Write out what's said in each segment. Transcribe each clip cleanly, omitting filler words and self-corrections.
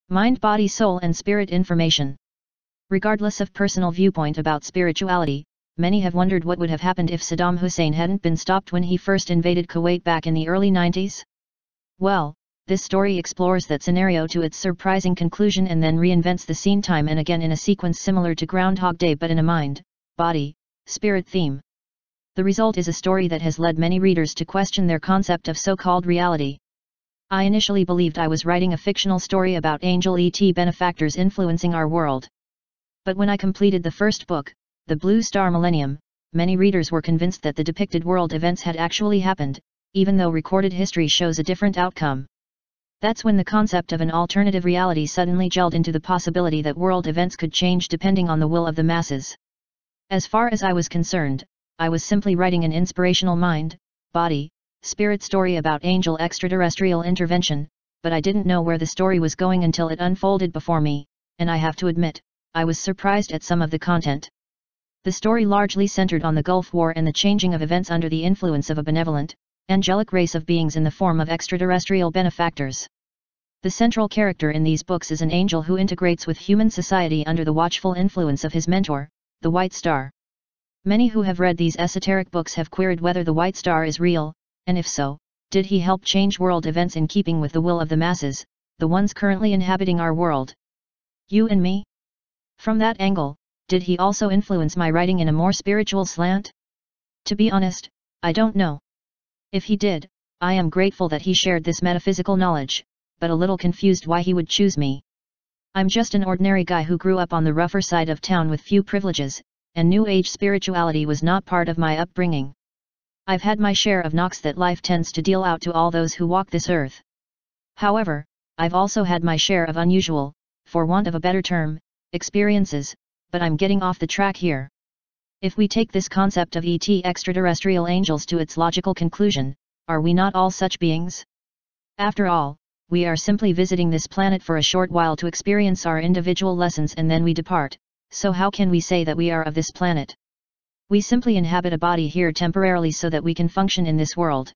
Mind, body, soul and spirit information. Regardless of personal viewpoint about spirituality, many have wondered what would have happened if Saddam Hussein hadn't been stopped when he first invaded Kuwait back in the early 90s. Well, this story explores that scenario to its surprising conclusion and then reinvents the scene time and again in a sequence similar to Groundhog Day but in a mind, body, spirit theme. The result is a story that has led many readers to question their concept of so-called reality. I initially believed I was writing a fictional story about angel ET benefactors influencing our world. But when I completed the first book, The Blue Star Millennium, many readers were convinced that the depicted world events had actually happened, even though recorded history shows a different outcome. That's when the concept of an alternative reality suddenly gelled into the possibility that world events could change depending on the will of the masses. As far as I was concerned, I was simply writing an inspirational mind, body, spirit story about angel extraterrestrial intervention, but I didn't know where the story was going until it unfolded before me, and I have to admit, I was surprised at some of the content. The story largely centered on the Gulf War and the changing of events under the influence of a benevolent, angelic race of beings in the form of extraterrestrial benefactors. The central character in these books is an angel who integrates with human society under the watchful influence of his mentor, the White Star. Many who have read these esoteric books have queried whether the White Star is real, and if so, did he help change world events in keeping with the will of the masses, the ones currently inhabiting our world? You and me? From that angle, did he also influence my writing in a more spiritual slant? To be honest, I don't know. If he did, I am grateful that he shared this metaphysical knowledge, but a little confused why he would choose me. I'm just an ordinary guy who grew up on the rougher side of town with few privileges, and New Age spirituality was not part of my upbringing. I've had my share of knocks that life tends to deal out to all those who walk this earth. However, I've also had my share of unusual, for want of a better term, experiences, but I'm getting off the track here. If we take this concept of ET extraterrestrial angels to its logical conclusion, are we not all such beings? After all, we are simply visiting this planet for a short while to experience our individual lessons and then we depart, so how can we say that we are of this planet? We simply inhabit a body here temporarily so that we can function in this world.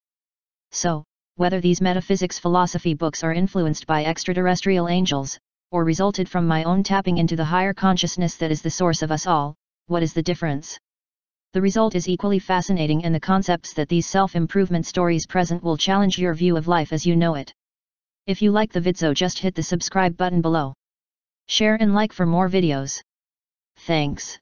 So, whether these metaphysics philosophy books are influenced by extraterrestrial angels, or resulted from my own tapping into the higher consciousness that is the source of us all, what is the difference? The result is equally fascinating and the concepts that these self-improvement stories present will challenge your view of life as you know it. If you like the video, just hit the subscribe button below. Share and like for more videos. Thanks.